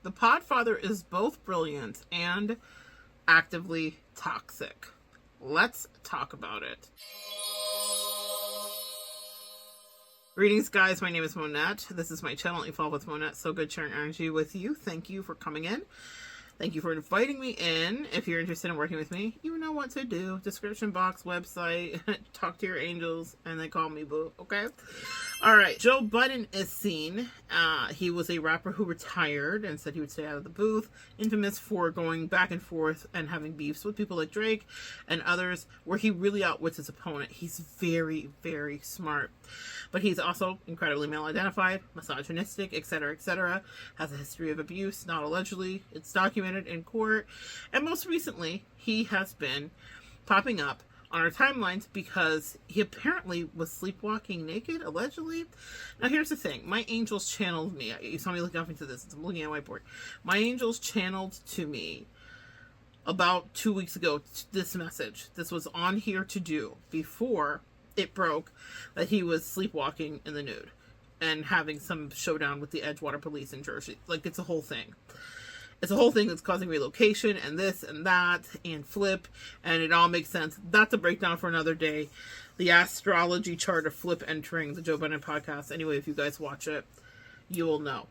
The Podfather is both brilliant and actively toxic. Let's talk about it. Greetings, guys. My name is Monette. This is my channel, Evolve with Monette. So good sharing energy with you. Thank you for coming in. Thank you for inviting me in. If you're interested in working with me, you know what to do. Description box, website, talk to your angels, and they call me boo, okay? All right, Joe Budden is seen. He was a rapper who retired and said he would stay out of the booth. Infamous for going back and forth and having beefs with people like Drake and others where he really outwits his opponent. He's very, very smart. But he's also incredibly male-identified, misogynistic, etc., etc. Has a history of abuse, not allegedly. It's documented in court. And most recently, he has been popping up on our timelines because he apparently was sleepwalking naked, allegedly. Now, here's the thing. My angels channeled me. You saw me looking up into this. I'm looking at a whiteboard. My angels channeled to me about 2 weeks ago this message. This was on Here to Do before it broke that he was sleepwalking in the nude and having some showdown with the Edgewater police in Jersey. Like, it's a whole thing. It's a whole thing that's causing relocation and this and that and flip, and it all makes sense. That's a breakdown for another day. The astrology chart of flip entering the Joe Budden podcast. Anyway, if you guys watch it, you will know.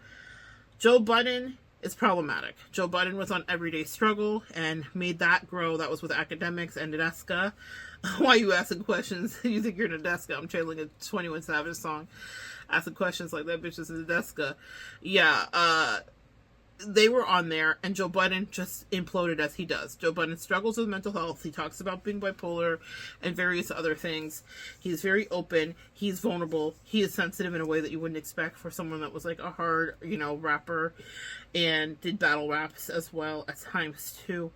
Joe Budden is problematic. Joe Budden was on Everyday Struggle and made that grow. That was with academics and Nadeska. Why are you asking questions? You think you're Nadeska? I'm channeling a 21 Savage song. Asking questions like that bitch is Nadeska. Yeah, they were on there, and Joe Budden just imploded as he does. Joe Budden struggles with mental health. He talks about being bipolar and various other things. He's very open. He's vulnerable. He is sensitive in a way that you wouldn't expect for someone that was like a hard, rapper and did battle raps as well at times too.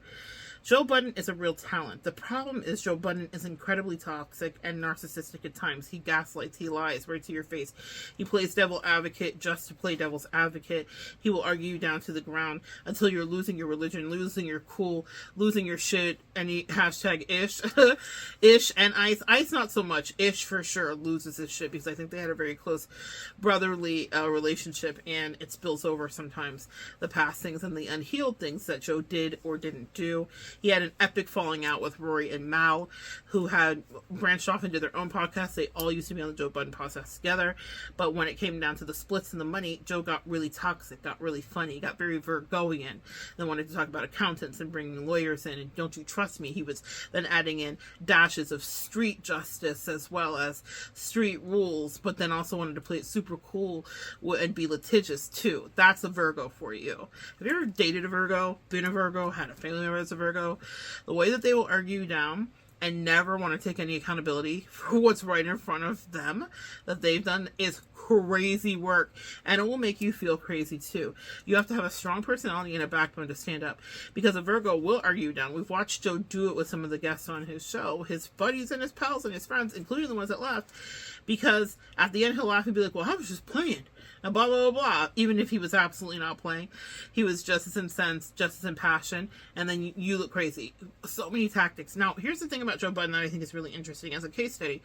Joe Budden is a real talent. The problem is Joe Budden is incredibly toxic and narcissistic at times. He gaslights, he lies right to your face. He plays devil advocate just to play devil's advocate. He will argue you down to the ground until you're losing your religion, losing your cool, losing your shit, and he hashtag ish. Ish and Ice. Ice not so much. Ish for sure loses his shit because I think they had a very close brotherly relationship, and it spills over sometimes the past things and the unhealed things that Joe did or didn't do. He had an epic falling out with Rory and Mal, who had branched off into their own podcast. They all used to be on the Joe Budden podcast together. But when it came down to the splits and the money, Joe got really toxic, got really funny, got very Virgoian. Then wanted to talk about accountants and bringing lawyers in. And don't you trust me? He was then adding in dashes of street justice as well as street rules. But then also wanted to play it super cool and be litigious too. That's a Virgo for you. Have you ever dated a Virgo, been a Virgo, had a family member that's a Virgo? The way that they will argue you down and never want to take any accountability for what's right in front of them that they've done is crazy work, and it will make you feel crazy too. You have to have a strong personality and a backbone to stand up, because a Virgo will argue you down. We've watched Joe do it with some of the guests on his show, his buddies and his pals and his friends, including the ones that left, because at the end he'll laugh and be like, well, I was just playing. And blah, blah, blah, blah. Even if he was absolutely not playing, he was just as incensed, just as impassioned, and then you look crazy. So many tactics. Now, here's the thing about Joe Budden that I think is really interesting as a case study,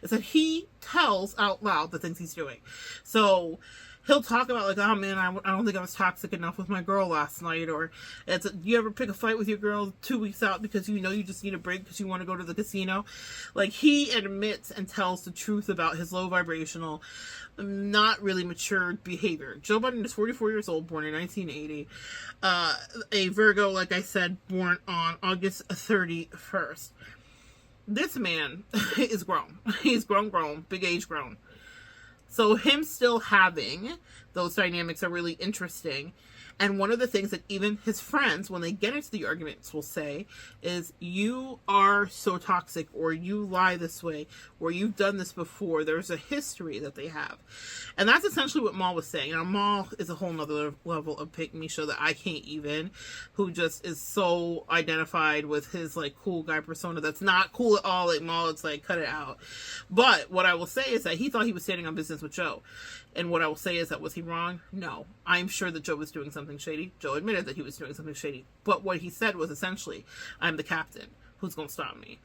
is that he tells out loud the things he's doing. So he'll talk about like, oh man, I don't think I was toxic enough with my girl last night, or you ever pick a fight with your girl 2 weeks out because you just need a break because you want to go to the casino. Like, he admits and tells the truth about his low vibrational, not really matured behavior. Joe Budden is 44 years old, born in 1980. A Virgo, like I said, born on August 31st. This man is grown. He's grown, big age grown. So him still having those dynamics are really interesting. And one of the things that even his friends, when they get into the arguments, will say is, you are so toxic, or you lie this way, or you've done this before. There's a history that they have. And that's essentially what Mal was saying. Now, Mal is a whole nother level of pick me show that I can't even, who just is so identified with his like cool guy persona that's not cool at all. Like Mal, it's like, cut it out. But what I will say is that he thought he was standing on business with Joe. And what I will say is that, was he wrong? No. I'm sure that Joe was doing something shady. Joe admitted that he was doing something shady. But what he said was essentially, I'm the captain. Who's going to stop me?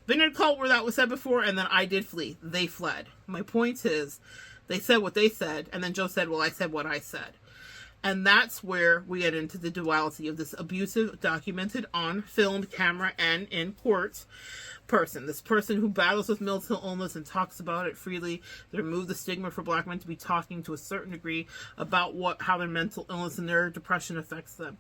Been in a cult where that was said before, and then I did flee. They fled. My point is, they said what they said, and then Joe said, well, I said what I said. And that's where we get into the duality of this abusive, documented on film, camera, and in court person. This person who battles with mental illness and talks about it freely. They remove the stigma for Black men to be talking to a certain degree about how their mental illness and their depression affects them.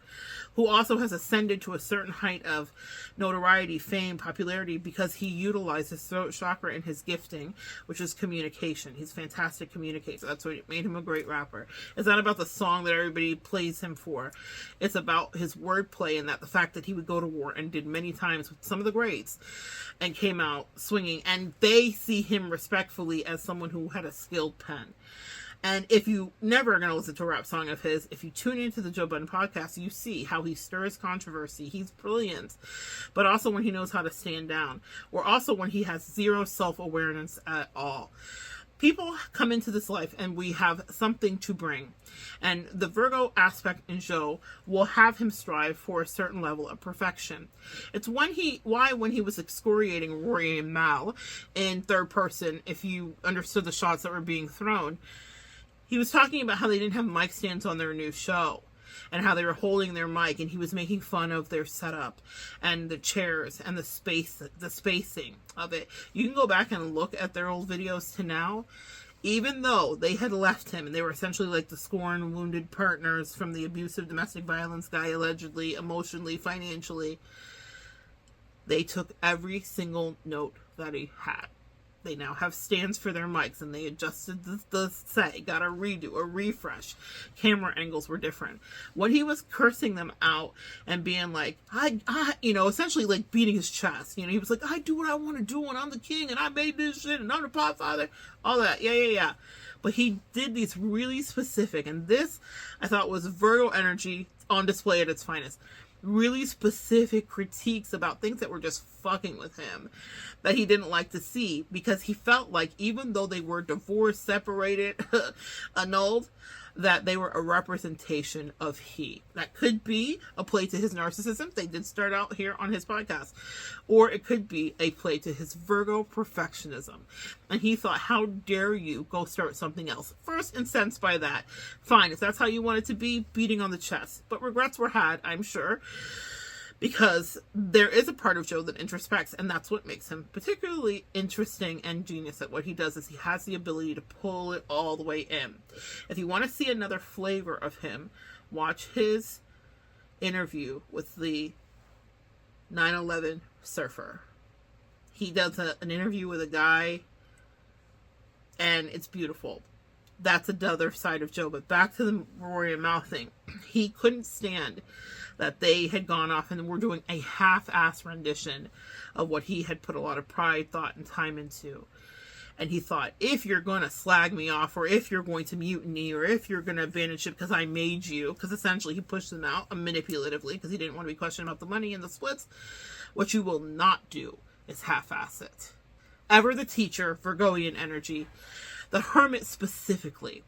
Who also has ascended to a certain height of notoriety, fame, popularity because he utilized his throat chakra and his gifting, which is communication. He's a fantastic communicator. That's what made him a great rapper. It's not about the song that everybody plays him for. It's about his wordplay and the fact that he would go to war and did many times with some of the greats and came out swinging, and they see him respectfully as someone who had a skilled pen. And if you never are going to listen to a rap song of his, if you tune into the Joe Budden podcast, you see how he stirs controversy. He's brilliant, but also when he knows how to stand down, or also when he has zero self-awareness at all. People come into this life and we have something to bring. And the Virgo aspect in Joe will have him strive for a certain level of perfection. It's why when he was excoriating Rory and Mal in third person, if you understood the shots that were being thrown, he was talking about how they didn't have mic stands on their new show and how they were holding their mic, and he was making fun of their setup and the chairs and the spacing of it. You can go back and look at their old videos to now. Even though they had left him and they were essentially like the scorned, wounded partners from the abusive domestic violence guy, allegedly, emotionally, financially, they took every single note that he had. They now have stands for their mics, and they adjusted the set, got a redo, a refresh. Camera angles were different. When he was cursing them out and being like, essentially like beating his chest, he was like, I do what I want to do, and I'm the king, and I made this shit, and I'm the podfather, all that, yeah. But he did these really specific, and this, I thought, was Virgo energy on display at its finest. Really specific critiques about things that were just fucking with him that he didn't like to see, because he felt like even though they were divorced, separated, annulled, that they were a representation of he. That could be a play to his narcissism. They did start out here on his podcast. Or it could be a play to his Virgo perfectionism. And he thought, how dare you go start something else? First incensed by that. Fine, if that's how you want it to be, beating on the chest. But regrets were had, I'm sure. Because there is a part of Joe that introspects, and that's what makes him particularly interesting and genius at what he does, is he has the ability to pull it all the way in. If you want to see another flavor of him, watch his interview with the 9/11 surfer. He does an interview with a guy, and it's beautiful. That's another side of Joe. But back to the Rory and Mal thing. He couldn't stand that they had gone off and were doing a half-ass rendition of what he had put a lot of pride, thought, and time into. And he thought, if you're going to slag me off, or if you're going to mutiny, or if you're going to abandon ship because I made you, because essentially he pushed them out manipulatively because he didn't want to be questioned about the money and the splits, what you will not do is half-ass it. Ever the teacher, Virgoian energy, the hermit specifically.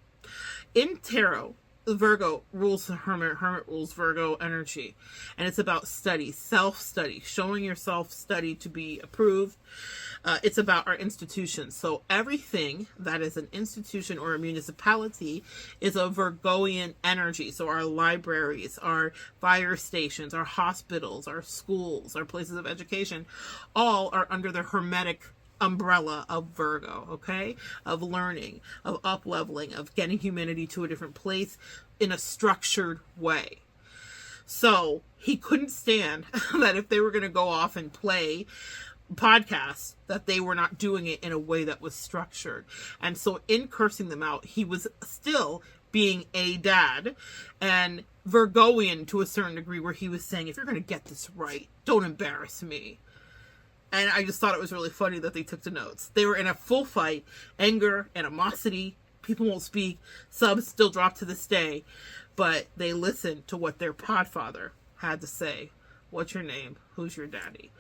In tarot, Virgo rules the hermit rules Virgo energy. And it's about study, self-study, showing yourself study to be approved. It's about our institutions. So everything that is an institution or a municipality is a Virgoian energy. So our libraries, our fire stations, our hospitals, our schools, our places of education, all are under the hermetic umbrella of Virgo, okay? Of learning, of up-leveling, of getting humanity to a different place in a structured way. So he couldn't stand that if they were going to go off and play podcasts, that they were not doing it in a way that was structured. And so in cursing them out, he was still being a dad and Virgoian to a certain degree, where he was saying, if you're going to get this right, don't embarrass me. And I just thought it was really funny that they took the notes. They were in a full fight, anger, animosity. People won't speak. Subs still drop to this day. But they listened to what their podfather had to say. What's your name? Who's your daddy?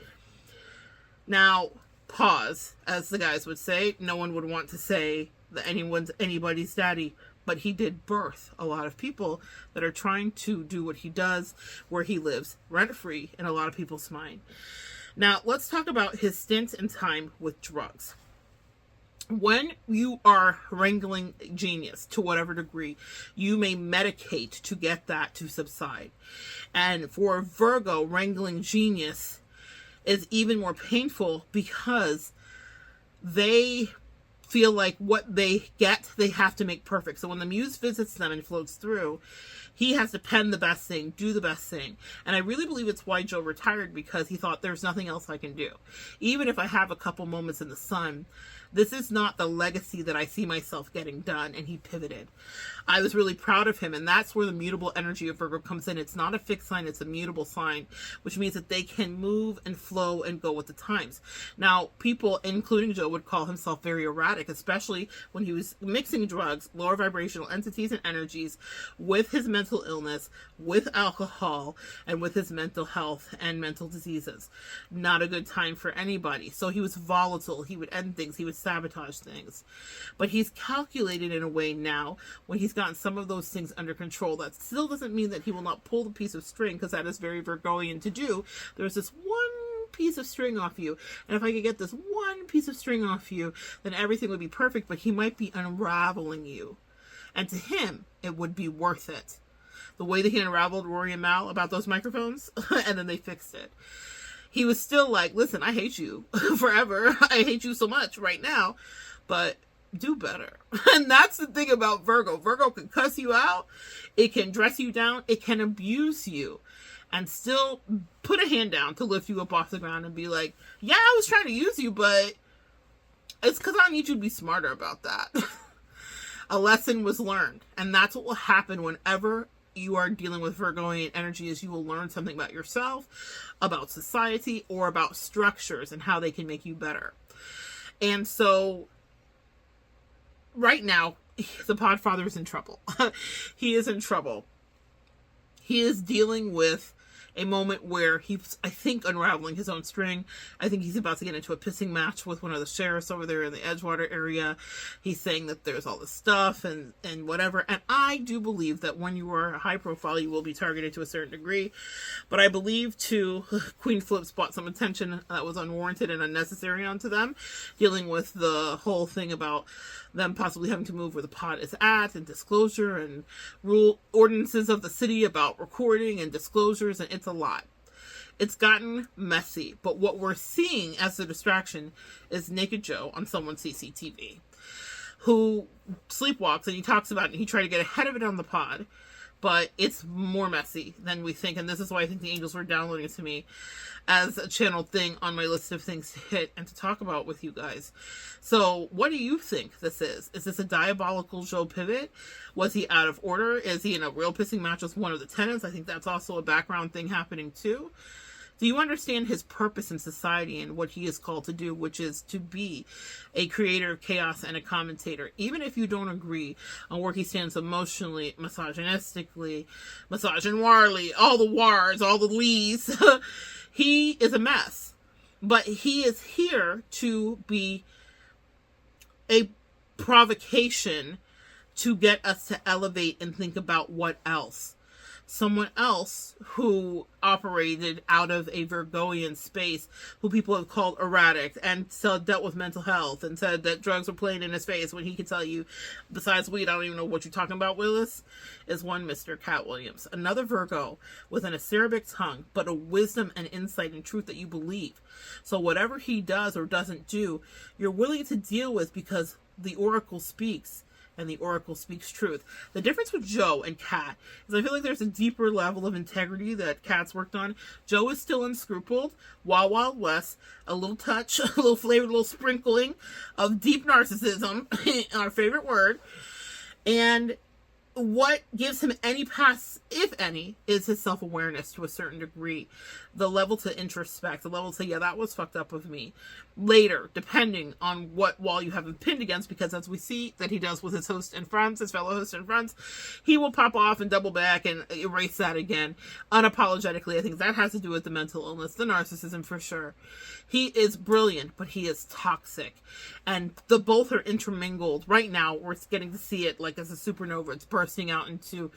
Now, pause, as the guys would say. No one would want to say that anyone's anybody's daddy. But he did birth a lot of people that are trying to do what he does, where he lives, rent-free in a lot of people's mind. Now, let's talk about his stint in time with drugs. When you are wrangling genius to whatever degree, you may medicate to get that to subside. And for Virgo, wrangling genius is even more painful because they feel like what they get, they have to make perfect. So when the muse visits them and floats through, he has to pen the best thing, do the best thing. And I really believe it's why Joe retired, because he thought there's nothing else I can do. Even if I have a couple moments in the sun, this is not the legacy that I see myself getting done. And he pivoted. I was really proud of him. And that's where the mutable energy of Virgo comes in. It's not a fixed sign. It's a mutable sign, which means that they can move and flow and go with the times. Now, people, including Joe, would call himself very erratic, especially when he was mixing drugs, lower vibrational entities and energies with his mental illness, with alcohol, and with his mental health and mental diseases. Not a good time for anybody. So he was volatile. He would end things. He would sabotage things. But he's calculated in a way now when he's gotten some of those things under control. That still doesn't mean that he will not pull the piece of string, because that is very Virgoian to do. There's this one piece of string off you, and if I could get this one piece of string off you, then everything would be perfect. But he might be unraveling you, and to him it would be worth it. The way that he unraveled Rory and Mal about those microphones and then they fixed it. He was still like, listen, I hate you forever. I hate you so much right now, but do better. And that's the thing about Virgo. Virgo can cuss you out. It can dress you down. It can abuse you and still put a hand down to lift you up off the ground and be like, yeah, I was trying to use you, but it's because I need you to be smarter about that. A lesson was learned. And that's what will happen whenever you are dealing with Virgoian energy, is you will learn something about yourself, about society, or about structures and how they can make you better. And so right now, the Podfather is in trouble. He is in trouble. He is dealing with a moment where he's, I think, unraveling his own string. I think he's about to get into a pissing match with one of the sheriffs over there in the Edgewater area. He's saying that there's all this stuff and whatever. And I do believe that when you are high profile, you will be targeted to a certain degree. But I believe, too, Queen Flips brought some attention that was unwarranted and unnecessary onto them, dealing with the whole thing about them possibly having to move where the pod is at, and disclosure and rule ordinances of the city about recording and disclosures, and it's a lot. It's gotten messy, but what we're seeing as the distraction is Naked Joe on someone's CCTV, who sleepwalks, and he talks about it, and he tried to get ahead of it on the pod, but it's more messy than we think, and this is why I think the angels were downloading it to me as a channeled thing on my list of things to hit and to talk about with you guys. So what do you think this is? Is this a diabolical Joe pivot? Was he out of order? Is he in a real pissing match with one of the tenants? I think that's also a background thing happening too. Do you understand his purpose in society and what he is called to do, which is to be a creator of chaos and a commentator? Even if you don't agree on where he stands emotionally, misogynistically, misogynoirly, all the wars, all the lees, he is a mess. But he is here to be a provocation to get us to elevate and think about what else. Someone else who operated out of a Virgoian space, who people have called erratic, and so dealt with mental health, and said that drugs were playing in his face, when he could tell you, besides weed, I don't even know what you're talking about, Willis, is one Mr. Cat Williams. Another Virgo with an acerbic tongue, but a wisdom and insight and truth that you believe. So whatever he does or doesn't do, you're willing to deal with, because the oracle speaks. And the oracle speaks truth. The difference with Joe and Kat is I feel like there's a deeper level of integrity that Kat's worked on. Joe is still unscrupled, Wild Wild West, a little touch, a little flavor, a little sprinkling of deep narcissism, our favorite word. And what gives him any pass, if any, is his self-awareness to a certain degree. The level to introspect, the level to say, yeah, that was fucked up with me. Later, depending on what wall you have him pinned against, because as we see that he does with his host and friends, his fellow hosts and friends, he will pop off and double back and erase that again, unapologetically. I think that has to do with the mental illness, the narcissism for sure. He is brilliant, but he is toxic. And the both are intermingled. Right now, we're getting to see it like as a supernova. It's bursting bursting out into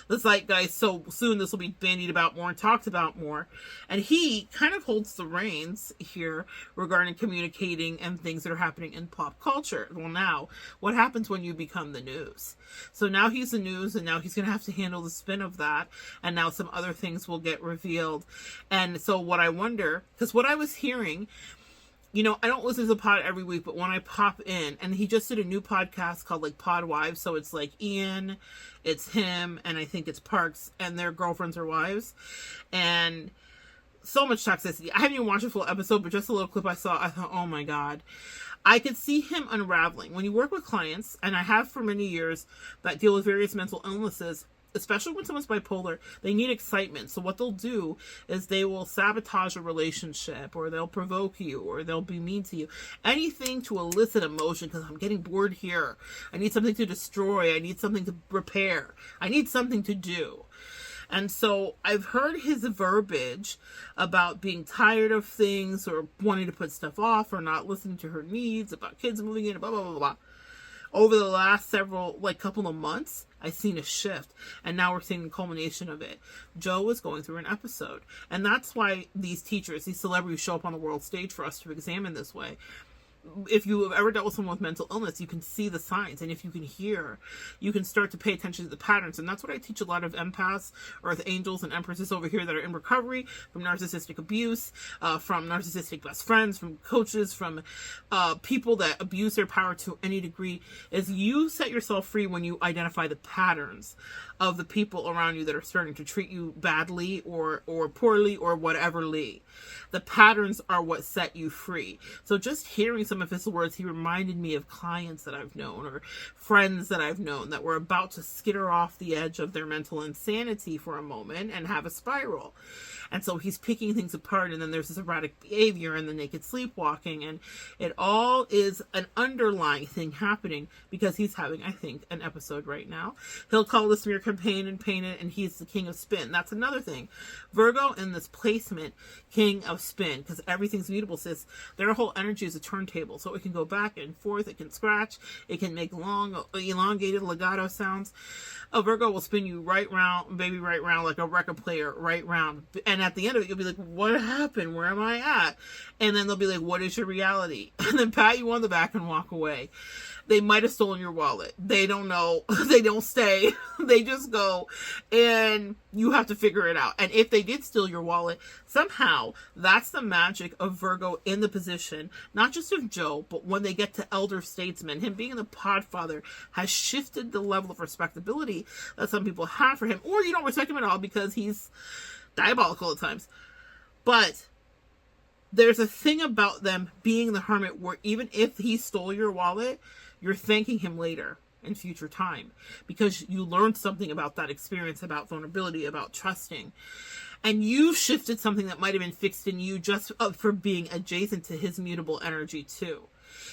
the zeitgeist so soon. This will be bandied about more and talked about more. And he kind of holds the reins here regarding communicating and things that are happening in pop culture. Well, now, what happens when you become the news? So now he's the news, and now he's going to have to handle the spin of that. And now some other things will get revealed. And so what I wonder, because what I was hearing, you know, I don't listen to the pod every week, but when I pop in, and he just did a new podcast called like Pod Wives. So it's like Ian, it's him, and I think it's Parks, and their girlfriends or wives. And so much toxicity. I haven't even watched a full episode, but just a little clip I saw, I thought, oh my God. I could see him unraveling. When you work with clients, and I have for many years, that deal with various mental illnesses, especially when someone's bipolar, they need excitement. So what they'll do is they will sabotage a relationship, or they'll provoke you, or they'll be mean to you. Anything to elicit emotion, because I'm getting bored here. I need something to destroy. I need something to repair. I need something to do. And so I've heard his verbiage about being tired of things, or wanting to put stuff off, or not listening to her needs, about kids moving in, blah, blah, blah, blah. Over the last couple of months, I've seen a shift, and now we're seeing the culmination of it. Joe is going through an episode, and that's why these teachers, these celebrities show up on the world stage for us to examine this way. If you have ever dealt with someone with mental illness, you can see the signs, and if you can hear, you can start to pay attention to the patterns. And that's what I teach a lot of empaths, earth angels, and empresses over here that are in recovery from narcissistic abuse, from narcissistic best friends, from coaches, from people that abuse their power to any degree, is you set yourself free when you identify the patterns of the people around you that are starting to treat you badly or poorly or whateverly. The patterns are what set you free. So just hearing some of his words, he reminded me of clients that I've known, or friends that I've known, that were about to skitter off the edge of their mental insanity for a moment and have a spiral. And so he's picking things apart, and then there's this erratic behavior and the naked sleepwalking, and it all is an underlying thing happening because he's having, I think, an episode right now. He'll call this smear campaign and paint it, and he's the king of spin. That's another thing. Virgo in this placement, king of spin, because everything's mutable, sis. Their whole energy is a turntable, so it can go back and forth, it can scratch, it can make long, elongated legato sounds. A Virgo will spin you right round, baby, right round, like a record player, right round. And at the end of it, you'll be like, what happened? Where am I at? And then they'll be like, what is your reality? And then pat you on the back and walk away. They might have stolen your wallet. They don't know. They don't stay. They just go, and you have to figure it out. And if they did steal your wallet, somehow that's the magic of Virgo in the position, not just of Joe, but when they get to elder statesmen. Him being the podfather has shifted the level of respectability that some people have for him, or you don't respect him at all because he's diabolical at times. But there's a thing about them being the hermit where even if he stole your wallet, you're thanking him later in future time because you learned something about that experience, about vulnerability, about trusting. And you shifted something that might have been fixed in you just for being adjacent to his mutable energy too.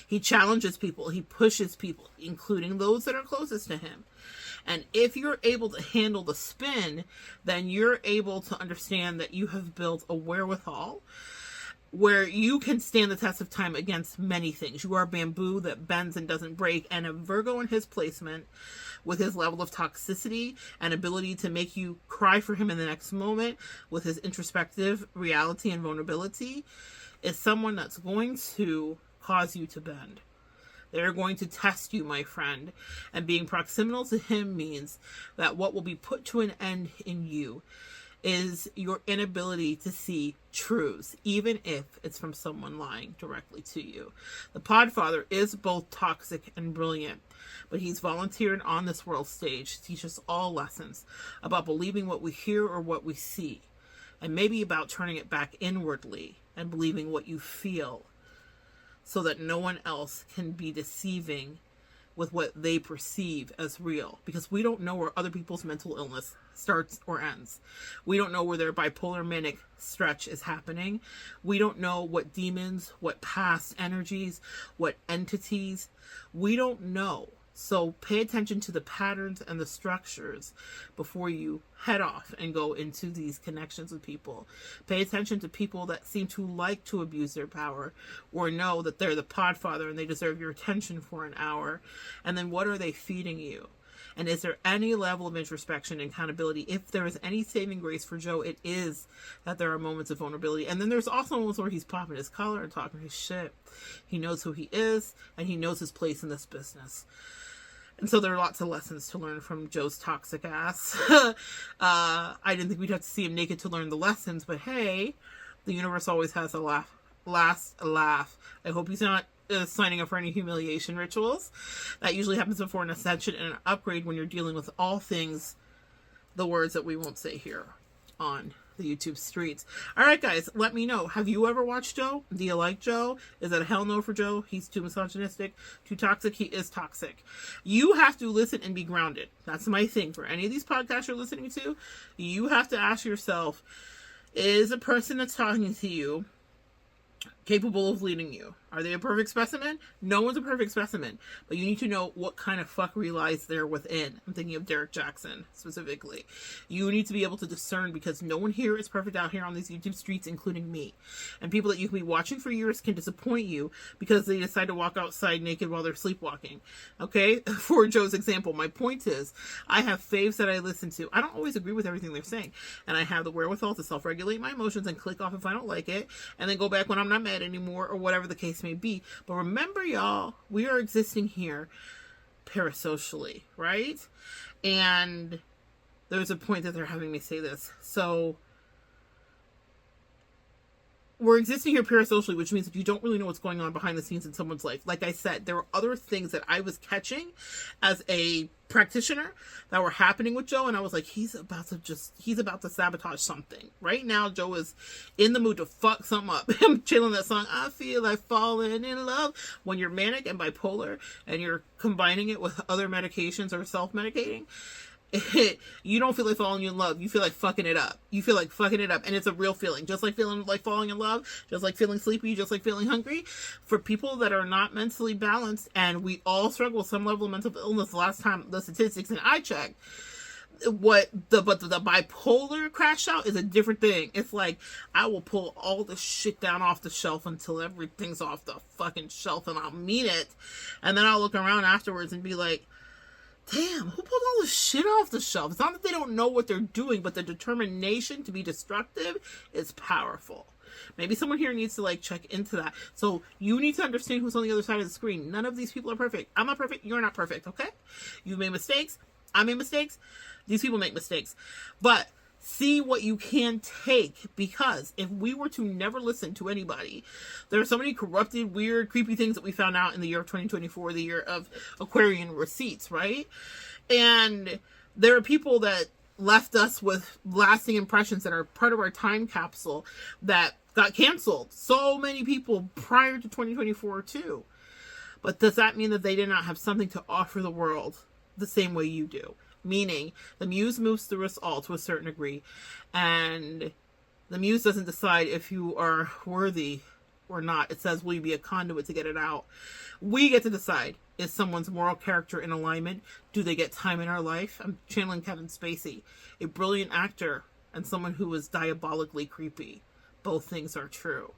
He challenges people. He pushes people, including those that are closest to him. And if you're able to handle the spin, then you're able to understand that you have built a wherewithal where you can stand the test of time against many things. You are bamboo that bends and doesn't break. And a Virgo in his placement, with his level of toxicity and ability to make you cry for him in the next moment, with his introspective reality and vulnerability, is someone that's going to cause you to bend. They're going to test you, my friend. And being proximal to him means that what will be put to an end in you is your inability to see truths, even if it's from someone lying directly to you. The Podfather is both toxic and brilliant, but he's volunteered on this world stage to teach us all lessons about believing what we hear or what we see, and maybe about turning it back inwardly and believing what you feel so that no one else can be deceiving with what they perceive as real, because we don't know where other people's mental illness starts or ends. We don't know where their bipolar manic stretch is happening. We don't know what demons, what past energies, what entities. We don't know. So pay attention to the patterns and the structures before you head off and go into these connections with people. Pay attention to people that seem to like to abuse their power or know that they're the podfather and they deserve your attention for an hour. And then what are they feeding you? And is there any level of introspection and accountability? If there is any saving grace for Joe, it is that there are moments of vulnerability. And then there's also moments where he's popping his collar and talking his shit. He knows who he is, and he knows his place in this business. And so there are lots of lessons to learn from Joe's toxic ass. I didn't think we'd have to see him naked to learn the lessons, but hey, the universe always has a laugh. A laugh. I hope he's not signing up for any humiliation rituals. That usually happens before an ascension and an upgrade when you're dealing with all things, the words that we won't say here on the YouTube streets. All right, guys, let me know. Have you ever watched Joe? Do you like Joe? Is that a hell no for Joe? He's too misogynistic, too toxic. He is toxic. You have to listen and be grounded. That's my thing. For any of these podcasts you're listening to, you have to ask yourself, is a person that's talking to you capable of leading you? Are they a perfect specimen? No one's a perfect specimen, but you need to know what kind of fuckery lies there within. I'm thinking of Derek Jackson specifically. You need to be able to discern, because no one here is perfect out here on these YouTube streets, including me. And people that you can be watching for years can disappoint you because they decide to walk outside naked while they're sleepwalking. Okay? For Joe's example, my point is, I have faves that I listen to. I don't always agree with everything they're saying, and I have the wherewithal to self-regulate my emotions and click off if I don't like it, and then go back when I'm not mad anymore, or whatever the case may be. But remember, y'all, we are existing here parasocially, right? And there's a point that they're having me say this. So we're existing here parasocially, which means that you don't really know what's going on behind the scenes in someone's life. Like I said, there were other things that I was catching as a practitioner that were happening with Joe, and I was like, he's about to sabotage something. Right now, Joe is in the mood to fuck something up. I'm chilling that song, I Feel Like Falling in Love. When you're manic and bipolar and you're combining it with other medications or self-medicating, you don't feel like falling in love. You feel like fucking it up. You feel like fucking it up. And it's a real feeling. Just like feeling like falling in love. Just like feeling sleepy. Just like feeling hungry. For people that are not mentally balanced, and we all struggle with some level of mental illness. The last time the statistics and I checked, the bipolar crash out is a different thing. It's like, I will pull all the shit down off the shelf until everything's off the fucking shelf, and I'll mean it. And then I'll look around afterwards and be like, damn, who pulled all this shit off the shelf? It's not that they don't know what they're doing, but the determination to be destructive is powerful. Maybe someone here needs to like check into that. So you need to understand who's on the other side of the screen. None of these people are perfect. I'm not perfect. You're not perfect. Okay? You've made mistakes. I made mistakes. These people make mistakes. But see what you can take, because if we were to never listen to anybody, there are so many corrupted, weird, creepy things that we found out in the year of 2024, the year of Aquarian receipts, right? And there are people that left us with lasting impressions that are part of our time capsule that got canceled. So many people prior to 2024 too. But does that mean that they did not have something to offer the world the same way you do? Meaning, the muse moves through us all to a certain degree, and the muse doesn't decide if you are worthy or not. It says, will you be a conduit to get it out? We get to decide, is someone's moral character in alignment? Do they get time in our life? I'm channeling Kevin Spacey, a brilliant actor and someone who is diabolically creepy. Both things are true.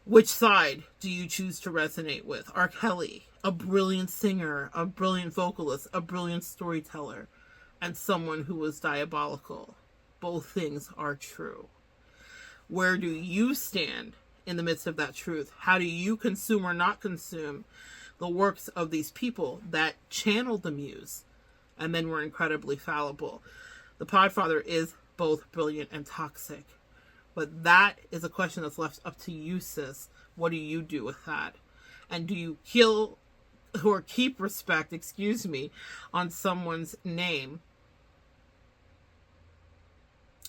Which side do you choose to resonate with? R. Kelly, a brilliant singer, a brilliant vocalist, a brilliant storyteller, and someone who was diabolical. Both things are true. Where do you stand in the midst of that truth? How do you consume or not consume the works of these people that channeled the muse and then were incredibly fallible? The Podfather is both brilliant and toxic. But that is a question that's left up to you, sis. What do you do with that? And do you kill or keep respect, on someone's name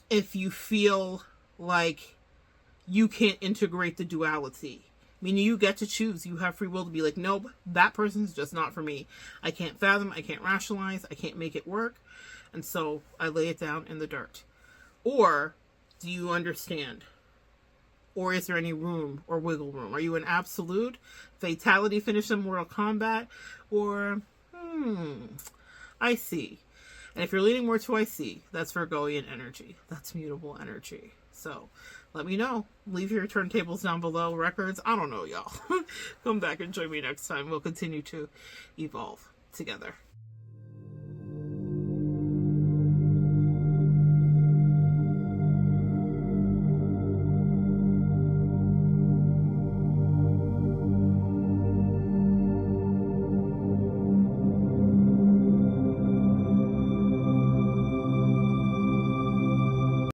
if you feel like you can't integrate the duality? Meaning you get to choose. You have free will to be like, nope, that person's just not for me. I can't fathom, I can't rationalize, I can't make it work. And so I lay it down in the dirt. Or do you understand? Or is there any room or wiggle room? Are you an absolute fatality finish in Mortal Kombat? Or, I see. And if you're leaning more to I see, that's Virgoian energy. That's mutable energy. So let me know. Leave your turntables down below. Records. I don't know, y'all. Come back and join me next time. We'll continue to evolve together.